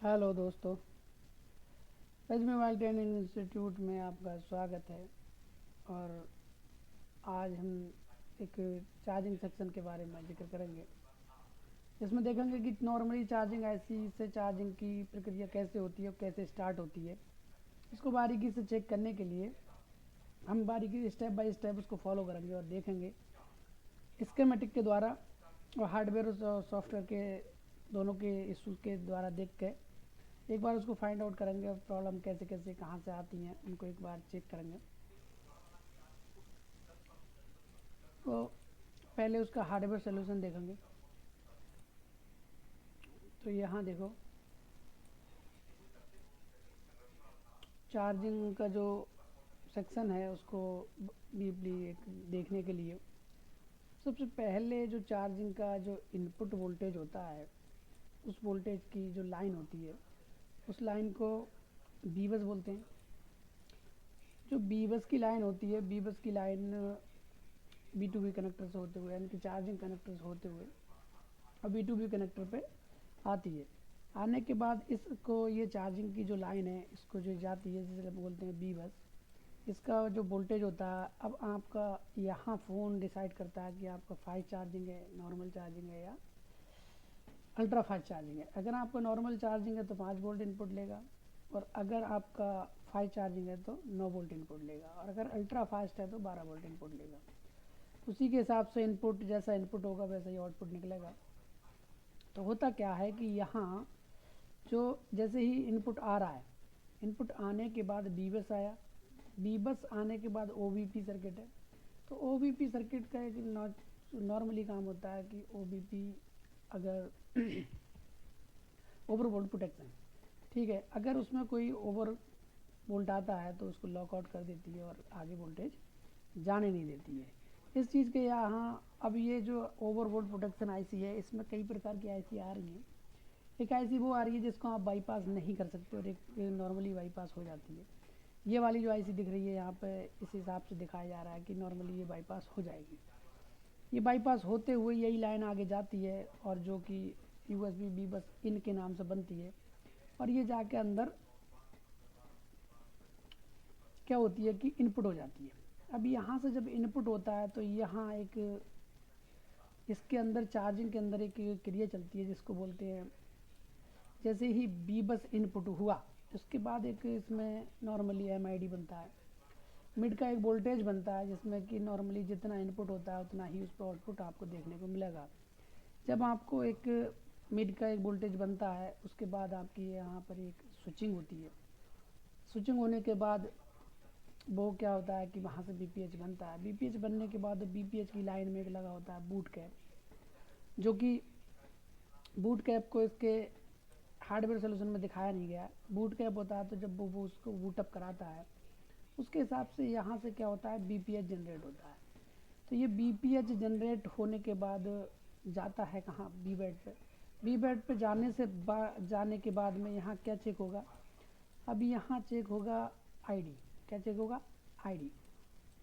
Hello दोस्तों, as mobile training institute में आपका स्वागत है। और आज हम एक चार्जिंग सेक्शन के बारे में जिक्र करेंगे, जिसमें देखेंगे कि नॉर्मली चार्जिंग ऐसी से चार्जिंग की प्रक्रिया कैसे होती है और कैसे स्टार्ट होती है। इसको बारीकी से चेक करने के लिए हम बारीकी स्टेप बाय स्टेप उसको फॉलो करेंगे और देखेंगे स्कीमेटिक के द्वारा और हार्डवेयर और सॉफ्टवेयर के दोनों के इशू के द्वारा देख के एक बार उसको फाइंड आउट करेंगे और प्रॉब्लम कैसे कैसे कहाँ से आती हैं उनको एक बार चेक करेंगे। तो पहले उसका हार्डवेयर सोल्यूशन देखेंगे। तो यहाँ देखो, चार्जिंग का जो सेक्शन है उसको डीपली एक देखने के लिए सबसे पहले जो चार्जिंग का जो इनपुट वोल्टेज होता है, उस वोल्टेज की जो लाइन होती है उस लाइन को बी बस बोलते हैं। जो बी बस की लाइन होती है, बी बस की लाइन B2B कनेक्टर से होते हुए, यानी कि चार्जिंग कनेक्टर से होते हुए और B2B कनेक्टर पे आती है। आने के बाद इसको ये चार्जिंग की जो लाइन है इसको जो जाती है, जिसे बोलते हैं बी बस, इसका जो वोल्टेज होता है, अब आपका यहाँ फ़ोन डिसाइड करता है कि आपका फास्ट चार्जिंग है, नॉर्मल चार्जिंग है या अल्ट्रा फास्ट चार्जिंग है। अगर आपका नॉर्मल चार्जिंग है तो 5 वोल्ट इनपुट लेगा, और अगर आपका फास्ट चार्जिंग है तो 9 वोल्ट इनपुट लेगा, और अगर अल्ट्रा फास्ट है तो 12 वोल्ट इनपुट लेगा। उसी के हिसाब से इनपुट, जैसा इनपुट होगा वैसा ही आउटपुट निकलेगा। तो होता क्या है कि यहाँ जो जैसे ही इनपुट आ रहा है, इनपुट आने के बाद बी बस आया, बी बस आने के बाद OBP सर्किट है। तो OBP सर्किट का एक नॉर्मली काम होता है कि OBP अगर ओवर वोल्ट प्रोटेक्शन, ठीक है, अगर उसमें कोई ओवर वोल्ट आता है तो उसको लॉकआउट कर देती है और आगे वोल्टेज जाने नहीं देती है। इस चीज़ के यहाँ अब ये जो ओवर वोल्ट प्रोटेक्शन आईसी है, इसमें कई प्रकार की आईसी आ रही हैं। एक आईसी वो आ रही है जिसको आप बाईपास नहीं कर सकते और एक नॉर्मली बाईपास हो जाती है। ये वाली जो आईसी दिख रही है यहाँ पे, इस हिसाब से दिखाया जा रहा है कि नॉर्मली ये बाईपास हो जाएगी। ये बाईपास होते हुए यही लाइन आगे जाती है और जो कि USB बी बस इन के नाम से बनती है, और ये जाके अंदर क्या होती है कि इनपुट हो जाती है। अब यहाँ से जब इनपुट होता है तो यहाँ एक इसके अंदर चार्जिंग के अंदर एक क्रिया चलती है जिसको बोलते हैं, जैसे ही बी बस इनपुट हुआ उसके बाद एक इसमें नॉर्मली MID बनता है, मिड का एक वोल्टेज बनता है, जिसमें कि नॉर्मली जितना इनपुट होता है उतना ही उस पर आउटपुट आपको देखने को मिलेगा। जब आपको एक मिड का एक वोल्टेज बनता है उसके बाद आपकी यहाँ पर एक स्विचिंग होती है। स्विचिंग होने के बाद वो क्या होता है कि वहाँ से BPH बनता है। BPH बनने के बाद BPH की लाइन में एक लगा होता है बूट कैप, जो कि बूट कैप को इसके हार्डवेयर सोल्यूशन में दिखाया नहीं गया। बूट कैप होता है तो जब वो उसको बूटअप कराता है उसके हिसाब से यहाँ से क्या होता है, BPH जनरेट होता है। तो ये BPH जनरेट होने के बाद जाता है कहाँ, बी बेड पे। बी बेड पे जाने के बाद में यहाँ क्या चेक होगा, अभी यहाँ चेक होगा ID। क्या चेक होगा, ID।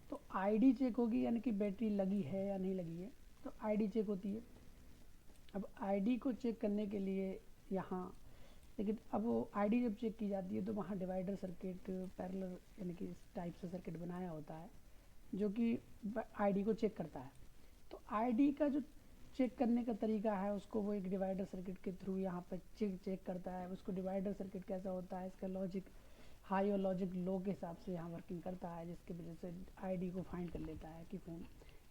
तो ID चेक होगी, यानी कि बैटरी लगी है या नहीं लगी है, तो ID चेक होती है। अब ID को चेक करने के लिए यहाँ, लेकिन अब वो ID जब चेक की जाती है तो वहाँ डिवाइडर सर्किट पैरेलल, यानी कि इस टाइप से सर्किट बनाया होता है जो कि ID को चेक करता है। तो ID का जो चेक करने का तरीका है उसको वो एक डिवाइडर सर्किट के थ्रू यहाँ पर चेक करता है। उसको डिवाइडर सर्किट कैसा होता है, इसका लॉजिक हाई और लॉजिक लो के हिसाब से यहाँ वर्किंग करता है, जिसकी वजह से ID को फाइंड कर लेता है कि फ़ोन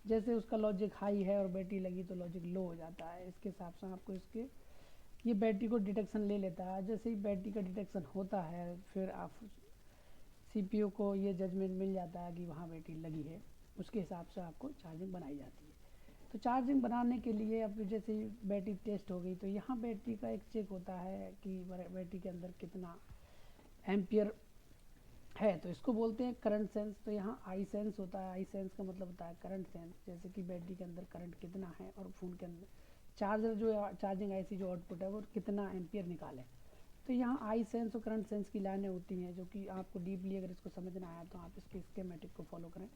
जैसे उसका लॉजिक हाई है और बैटरी लगी तो लॉजिक लो हो जाता है। इसके हिसाब से आपको इसके ये बैटरी को डिटेक्शन ले लेता है। जैसे ही बैटरी का डिटेक्शन होता है फिर आप CPU को ये जजमेंट मिल जाता है कि वहाँ बैटरी लगी है, उसके हिसाब से आपको चार्जिंग बनाई जाती है। तो चार्जिंग बनाने के लिए अब जैसे ही बैटरी टेस्ट हो गई तो यहाँ बैटरी का एक चेक होता है कि बैटरी के अंदर कितना एम्पियर है, तो इसको बोलते हैं करंट सेंस। तो यहाँ आई सेंस होता है, आई सेंस का मतलब होता है करंट सेंस, जैसे कि बैटरी के अंदर करंट कितना है और फ़ोन के अंदर चार्जर जो चार्जिंग IC जो आउटपुट है वो कितना एम्पियर निकाले। तो यहाँ आई सेंस और करंट सेंस की लाइनें होती हैं, जो कि आपको डीपली अगर इसको समझना है तो आप इसके स्कीमेटिक को फॉलो करें।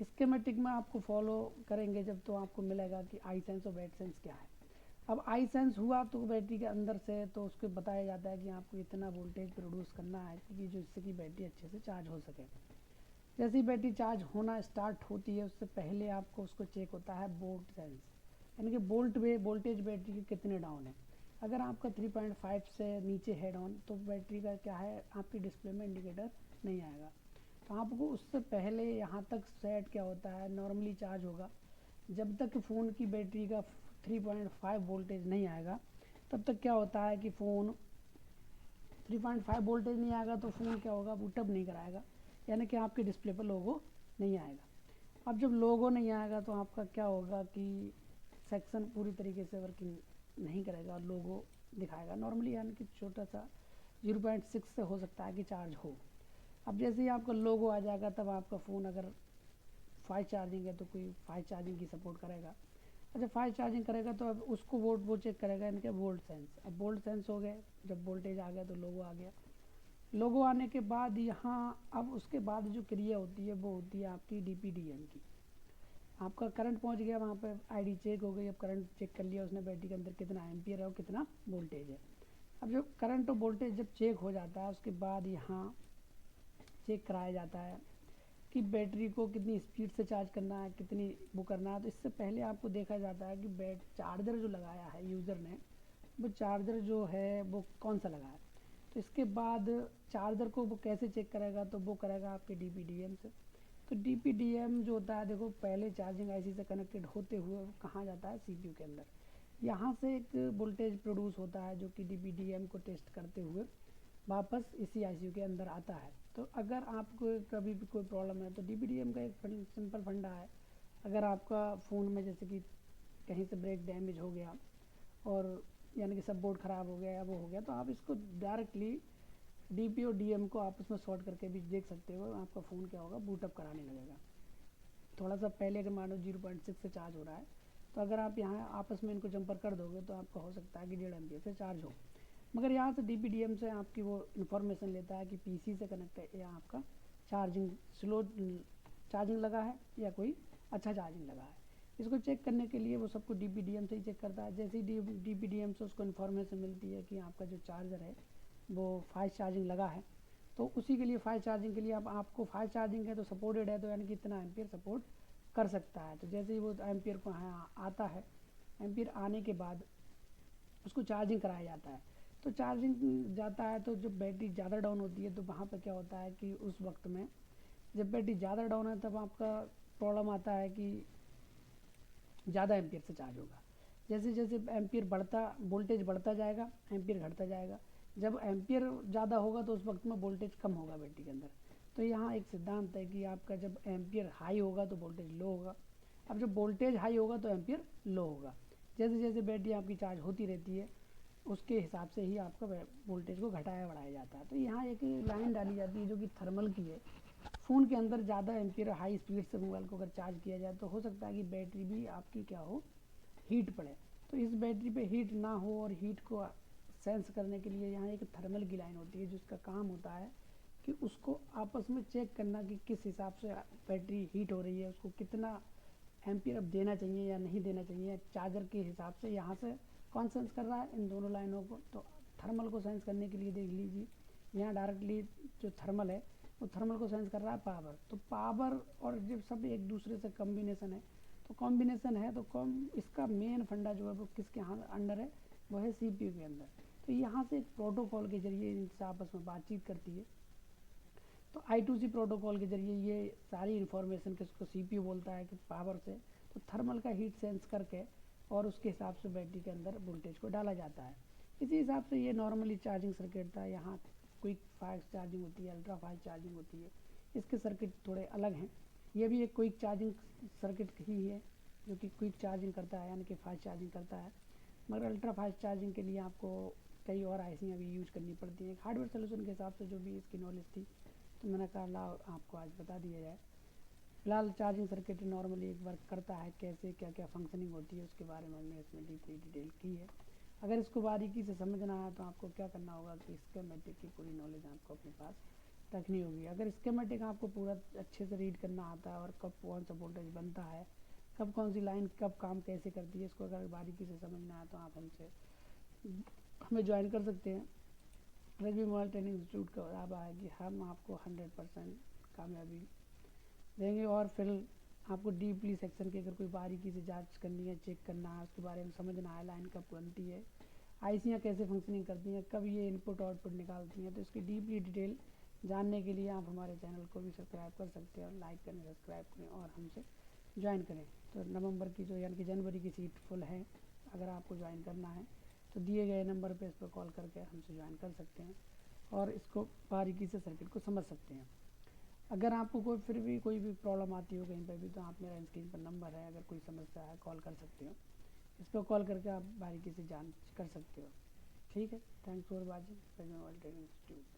स्कीमेटिक में आपको फॉलो करेंगे जब तो आपको मिलेगा कि आई सेंस और बैट सेंस क्या है। अब आई सेंस हुआ तो बैटरी के अंदर से तो उसको बताया जाता है कि आपको इतना वोल्टेज प्रोड्यूस करना है कि जो इससे कि बैटरी अच्छे से चार्ज हो सके। जैसे ही बैटरी चार्ज होना स्टार्ट होती है उससे पहले आपको उसको चेक होता है वोल्ट सेंस, यानी कि वोल्टेज बैटरी के कितने डाउन है। अगर आपका 3.5 से नीचे है डाउन तो बैटरी का क्या है, आपकी डिस्प्ले में इंडिकेटर नहीं आएगा। तो आपको उससे पहले यहाँ तक सेट क्या होता है, नॉर्मली चार्ज होगा। जब तक फ़ोन की बैटरी का 3.5 वोल्टेज नहीं आएगा तब तक क्या होता है कि फ़ोन 3.5 वोल्टेज नहीं आएगा तो फ़ोन क्या होगा, बूटअप नहीं कराएगा, यानी कि आपके डिस्प्ले पर लोगो नहीं आएगा। अब जब लोगो नहीं आएगा तो आपका क्या होगा कि सेक्शन पूरी तरीके से वर्किंग नहीं करेगा और लोगो दिखाएगा नॉर्मली, यानी कि छोटा सा 0.6 से हो सकता है कि चार्ज हो। अब जैसे ही आपका लोगो आ जाएगा तब आपका फ़ोन अगर फास्ट चार्जिंग है तो कोई फास्ट चार्जिंग की सपोर्ट करेगा। अच्छा, फास्ट चार्जिंग करेगा तो अब उसको वो चेक करेगा इनके वोल्ट सेंस। अब वोल्ट सेंस हो गए, जब वोल्टेज आ गया तो लोगो आ गया। लोगो आने के बाद यहाँ अब उसके बाद जो क्रिया होती है वो होती है आपकी DPDM की। आपका करंट पहुंच गया वहाँ पे, आईडी चेक हो गई, अब करंट चेक कर लिया उसने बैटरी के अंदर कितना एम्पियर है और कितना वोल्टेज है। अब जब करंट और वोल्टेज जब चेक हो जाता है उसके बाद यहाँ चेक कराया जाता है कि बैटरी को कितनी स्पीड से चार्ज करना है, कितनी वो करना है। तो इससे पहले आपको देखा जाता है कि चार्जर जो लगाया है यूज़र ने, वो चार्जर जो है वो कौन सा लगा है। तो इसके बाद चार्जर को वो कैसे चेक करेगा, तो वो करेगा आपके DPDM से। तो DPDM जो होता है, देखो पहले चार्जिंग IC से कनेक्टेड होते हुए वो कहाँ जाता है, CPU के अंदर। यहाँ से एक वोल्टेज प्रोड्यूस होता है जो कि DPDM को टेस्ट करते हुए वापस इसी ICU के अंदर आता है। तो अगर आपको कभी भी कोई प्रॉब्लम है तो DPDM का एक सिंपल फंडा है। अगर आपका फ़ोन में जैसे कि कहीं से ब्रेक डैमेज हो गया और यानी कि सब बोर्ड ख़राब हो गया या वो हो गया, तो आप इसको डायरेक्टली DP और DM को आपस में शॉर्ट करके भी देख सकते हो। आपका फ़ोन क्या होगा, बूटअप कराने लगेगा। थोड़ा सा पहले अगर मान लो 0.6 से चार्ज हो रहा है तो अगर आप यहाँ आपस में इनको जंपर कर दोगे तो आपका हो सकता है कि 1.5 एम्पियर से चार्ज हो। मगर यहाँ से DPDM से आपकी वो इन्फॉर्मेशन लेता है कि PC से कनेक्ट है या आपका चार्जिंग स्लो चार्जिंग लगा है या कोई अच्छा चार्जिंग लगा है। इसको चेक करने के लिए वो सबको DPDM से ही चेक करता है। जैसे ही DPDM से उसको इन्फॉर्मेशन मिलती है कि आपका जो चार्जर है वो फास्ट चार्जिंग लगा है, तो उसी के लिए फास्ट चार्जिंग के लिए अब आपको फास्ट चार्जिंग है तो सपोर्टेड है, तो यानी कि इतना एम्पियर सपोर्ट कर सकता है। तो जैसे ही वो एम्पियर को यहाँ आता है, एम्पियर आने के बाद उसको चार्जिंग कराया जाता है। तो चार्जिंग जाता है तो जब बैटरी ज़्यादा डाउन होती है तो वहाँ पर क्या होता है कि उस वक्त में जब बैटरी ज़्यादा डाउन है तब आपका प्रॉब्लम आता है कि ज़्यादा एम्पियर से चार्ज होगा। जैसे जैसे एम्पियर बढ़ता, वोल्टेज बढ़ता जाएगा, एम्पियर घटता जाएगा। जब एम्पियर ज़्यादा होगा तो उस वक्त में वोल्टेज कम होगा बैटरी के अंदर। तो यहाँ एक सिद्धांत है कि आपका जब एम्पियर हाई होगा तो वोल्टेज लो होगा, अब जब वोल्टेज हाई होगा तो एम्पियर लो होगा। जैसे जैसे बैटरी आपकी चार्ज होती रहती है उसके हिसाब से ही आपका वोल्टेज को घटाया बढ़ाया जाता है। तो यहाँ एक लाइन डाली जाती है जो कि थर्मल की है। फ़ोन के अंदर ज़्यादा एम्पियर हाई स्पीड से मोबाइल को अगर चार्ज किया जाए तो हो सकता है कि बैटरी भी आपकी क्या हो, हीट पड़े। तो इस बैटरी पे हीट ना हो और हीट को सेंस करने के लिए यहाँ एक थर्मल की लाइन होती है जिसका काम होता है कि उसको आपस में चेक करना कि किस हिसाब से बैटरी हीट हो रही है, उसको कितना एम्पियर अब देना चाहिए या नहीं देना चाहिए। चार्जर के हिसाब से यहाँ से कौन सेंस कर रहा है, इन दोनों लाइनों को। तो थर्मल को सेंस करने के लिए देख लीजिए यहाँ डायरेक्टली जो थर्मल है वो थर्मल को सेंस कर रहा है पावर। तो पावर और जब सब एक दूसरे से कॉम्बिनेशन है तो कॉम्बिनेशन है तो इसका मेन फंडा जो है वो किसके अंडर है, वो है CPU के अंदर। तो यहाँ से एक प्रोटोकॉल के जरिए इनसे आपस में बातचीत करती है। तो I2C प्रोटोकॉल के जरिए ये सारी इन्फॉर्मेशन किसको CPU बोलता है कि पावर से, तो थर्मल का हीट सेंस करके और उसके हिसाब से बैटरी के अंदर वोल्टेज को डाला जाता है। इसी हिसाब से ये नॉर्मली चार्जिंग सर्किट था। यहाँ क्विक फास्ट चार्जिंग होती है, अल्ट्रा फास्ट चार्जिंग होती है, इसके सर्किट थोड़े अलग हैं। ये भी एक क्विक चार्जिंग सर्किट ही है जो कि क्विक चार्जिंग करता है यानी कि फास्ट चार्जिंग करता है। मगर अल्ट्रा फास्ट चार्जिंग के लिए आपको कई और आईसियाँ भी यूज करनी पड़ती हैं। हार्डवेयर सोल्यूशन के हिसाब से जो भी इसकी नॉलेज थी तो मैंने कहा ला आपको आज बता दिया जाए। फिलहाल चार्जिंग सर्किट नॉर्मली वर्क करता है, कैसे क्या क्या फंक्शनिंग होती है उसके बारे में हमने इसमें डीपली डिटेल की है। अगर इसको बारीकी से समझना है तो आपको क्या करना होगा कि स्कीमेटिक की पूरी नॉलेज आपको अपने पास रखनी होगी। अगर स्कीमेटिक आपको पूरा अच्छे से रीड करना आता है और कब कौन सा वोल्टेज बनता है कब कौन सी लाइन कब काम कैसे करती है, इसको अगर बारीकी से समझना है तो आप हमें ज्वाइन कर सकते हैं। रजवी मोबाइल ट्रेनिंग इंस्टीट्यूट का अब आएगी, हम आपको 100% कामयाबी देंगे। और फिर आपको डीपली सेक्शन की अगर कोई बारीकी से जांच करनी है, चेक करना है, उसके बारे में समझना है, लाइन कब बनती है, आईसियाँ कैसे फंक्शनिंग करती हैं, कब ये इनपुट आउटपुट निकालती हैं, तो इसकी डीपली डिटेल जानने के लिए आप हमारे चैनल को भी सब्सक्राइब कर सकते हैं और लाइक करें, सब्सक्राइब करें और हमसे ज्वाइन करें। तो नवंबर की जो यानी कि जनवरी की सीट फुल है, अगर आपको ज्वाइन करना है तो दिए गए नंबर पे इस पर कॉल करके हमसे ज्वाइन कर सकते हैं और इसको बारीकी से सर्किट को समझ सकते हैं। अगर आपको फिर भी कोई भी प्रॉब्लम आती हो कहीं पर भी, तो आप मेरा स्क्रीन पर नंबर है, अगर कोई समस्या है कॉल कर सकते हो, इस पर कॉल करके आप बारीकी से जांच कर सकते हो। ठीक है, thanks for watching Rajvi mobile training institute.